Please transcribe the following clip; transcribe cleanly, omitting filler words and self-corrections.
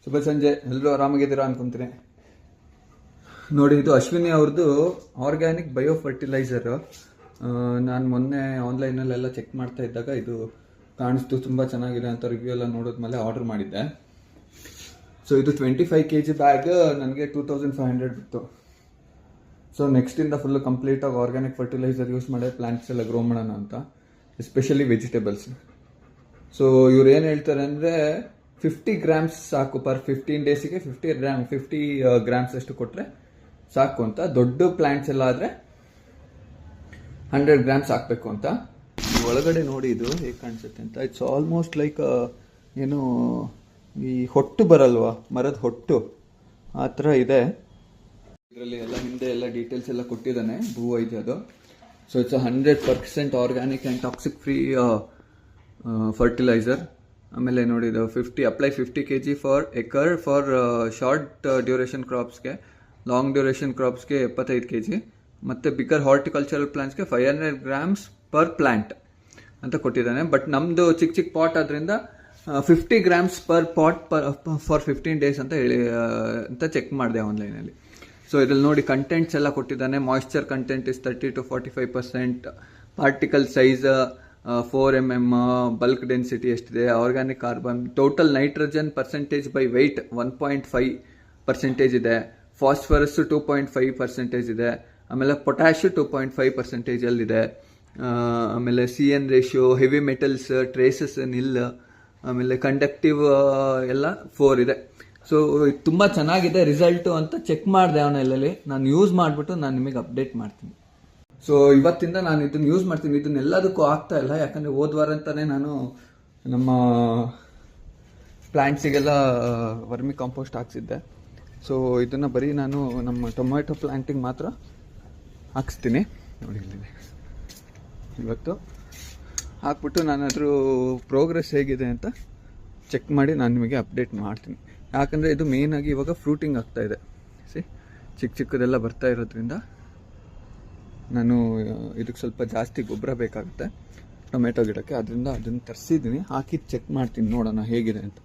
ಶುಭ ಸಂಜೆ, ಎಲ್ಲರೂ ಆರಾಮಾಗಿದ್ದೀರಾ ಅನ್ಕೊಂತೀನಿ. ನೋಡಿ, ಇದು ಅಶ್ವಿನಿ ಅವ್ರದ್ದು ಆರ್ಗ್ಯಾನಿಕ್ ಬಯೋ ಫರ್ಟಿಲೈಸರ್. ನಾನು ಮೊನ್ನೆ ಆನ್ಲೈನಲ್ಲೆಲ್ಲ ಚೆಕ್ ಮಾಡ್ತಾ ಇದ್ದಾಗ ಇದು ಕಾಣಿಸ್ತು, ತುಂಬ ಚೆನ್ನಾಗಿದೆ ಅಂತ ರಿವ್ಯೂ ಎಲ್ಲ ನೋಡಿದ್ಮೇಲೆ ಆರ್ಡರ್ ಮಾಡಿದ್ದೆ. ಸೊ ಇದು 25 kg ಬ್ಯಾಗ್ ನನಗೆ 2500 ಬಿತ್ತು. ಸೊ ನೆಕ್ಸ್ಟಿಂದ ಫುಲ್ಲು ಕಂಪ್ಲೀಟಾಗಿ ಆರ್ಗ್ಯಾನಿಕ್ ಫರ್ಟಿಲೈಸರ್ ಯೂಸ್ ಮಾಡಿ ಪ್ಲಾಂಟ್ಸ್ ಎಲ್ಲ ಗ್ರೋ ಮಾಡೋಣ ಅಂತ, ಎಸ್ಪೆಷಲಿ ವೆಜಿಟೇಬಲ್ಸ್. ಸೊ ಇವ್ರು ಏನು ಹೇಳ್ತಾರೆ ಅಂದರೆ 50 grams ಸಾಕು, ಪರ್ 15 ಡೇಸಿಗೆ 50 grams ಅಷ್ಟು ಕೊಟ್ಟರೆ ಸಾಕು ಅಂತ. ದೊಡ್ಡ ಪ್ಲಾಂಟ್ಸ್ ಎಲ್ಲ ಆದರೆ 100 grams ಹಾಕಬೇಕು ಅಂತ. ಒಳಗಡೆ ನೋಡಿ ಇದು ಹೇಗೆ ಕಾಣಿಸುತ್ತೆ ಅಂತ. ಇಟ್ಸ್ ಆಲ್ಮೋಸ್ಟ್ ಲೈಕ್ ಏನು ಈ ಹೊಟ್ಟು ಬರಲ್ವಾ, ಮರದ ಹೊಟ್ಟು, ಆ ಥರ ಇದೆ. ಇದರಲ್ಲಿ ಎಲ್ಲ ಹಿಂದೆ ಎಲ್ಲ ಡೀಟೇಲ್ಸ್ ಎಲ್ಲ ಕೊಟ್ಟಿದ್ದಾನೆ, ಭೂವೈದ್ಯ ಅದು. So it's 100% organic and toxic free fertilizer. ಆಮೇಲೆ ನೋಡಿದ್ದು 50 kg for acre for short duration ಕ್ರಾಪ್ಸ್ಗೆ, ಲಾಂಗ್ ಡ್ಯೂರೇಷನ್ ಕ್ರಾಪ್ಸ್ಗೆ 75 kg, ಮತ್ತು ಬಿಗರ್ ಹಾರ್ಟಿಕಲ್ಚರಲ್ ಪ್ಲಾಂಟ್ಸ್ಗೆ 500 grams ಪರ್ ಪ್ಲಾಂಟ್ ಅಂತ ಕೊಟ್ಟಿದ್ದಾನೆ. ಬಟ್ ನಮ್ಮದು ಚಿಕ್ಕ ಪಾಟ್ ಆದ್ದರಿಂದ 50 grams per pot for 15 days ಅಂತ ಹೇಳಿ ಅಂತ ಚೆಕ್ ಮಾಡಿದೆ ಆನ್ಲೈನಲ್ಲಿ. ಸೊ ಇದ್ರಲ್ಲಿ ನೋಡಿ ಕಂಟೆಂಟ್ಸ್ ಎಲ್ಲ ಕೊಟ್ಟಿದ್ದಾನೆ. Moisture content is 30 to 45%, particle size 4 mm, bulk density ಎಷ್ಟಿದೆ, organic carbon, total nitrogen percentage by weight 1.5% ಇದೆ, ಫಾಸ್ಫರಸ್ 2.5% ಇದೆ, ಆಮೇಲೆ ಪೊಟ್ಯಾಶ್ 2.5% ಅಲ್ಲಿದೆ, ಆಮೇಲೆ CN ratio, heavy metals traces nil, ಆಮೇಲೆ ಕಂಡಕ್ಟಿವ್ ಎಲ್ಲ 4 ಇದೆ. ಸೊ ತುಂಬ ಚೆನ್ನಾಗಿದೆ ರಿಸಲ್ಟು ಅಂತ ಚೆಕ್ ಮಾಡಿದೆ ಅವನಲ್ಲಿ. ನಾನು ಯೂಸ್ ಮಾಡಿಬಿಟ್ಟು ನಾನು ನಿಮಗೆ ಅಪ್ಡೇಟ್ ಮಾಡ್ತೀನಿ. ಸೊ ಇವತ್ತಿಂದ ನಾನು ಇದನ್ನು ಯೂಸ್ ಮಾಡ್ತೀನಿ. ಇದನ್ನೆಲ್ಲದಕ್ಕೂ ಆಗ್ತಾ ಇಲ್ಲ, ಯಾಕಂದರೆ ಹೋದ್ವಾರ ಅಂತಾನೆ ನಾನು ನಮ್ಮ ಪ್ಲ್ಯಾಂಟ್ಸಿಗೆಲ್ಲ ವರ್ಮಿ ಕಾಂಪೋಸ್ಟ್ ಹಾಕ್ಸಿದ್ದೆ. ಸೊ ಇದನ್ನು ಬರೀ ನಾನು ನಮ್ಮ ಟೊಮ್ಯಾಟೊ ಪ್ಲ್ಯಾಂಟಿಗೆ ಮಾತ್ರ ಹಾಕ್ಸ್ತೀನಿ. ನೋಡಿ ಇಲ್ಲಿದೆ. ಇವತ್ತು ಹಾಕ್ಬಿಟ್ಟು ನಾನು ಅದ್ರ ಪ್ರೋಗ್ರೆಸ್ ಹೇಗಿದೆ ಅಂತ ಚೆಕ್ ಮಾಡಿ ನಾನು ನಿಮಗೆ ಅಪ್ಡೇಟ್ ಮಾಡ್ತೀನಿ. ಯಾಕಂದರೆ ಇದು ಮೇಯ್ನಾಗಿ ಇವಾಗ ಫ್ರೂಟಿಂಗ್ ಆಗ್ತಾಯಿದೆ. ಚಿಕ್ಕದೆಲ್ಲ ಬರ್ತಾ ಇರೋದ್ರಿಂದ ನಾನು ಇದಕ್ಕೆ ಸ್ವಲ್ಪ ಜಾಸ್ತಿ ಗೊಬ್ಬರ ಬೇಕಾಗುತ್ತೆ ಟೊಮೆಟೊ ಗಿಡಕ್ಕೆ. ಅದರಿಂದ ಅದನ್ನು ತರಿಸಿದ್ದೀನಿ, ಹಾಕಿ ಚೆಕ್ ಮಾಡ್ತೀನಿ, ನೋಡೋಣ ಹೇಗಿದೆ ಅಂತ.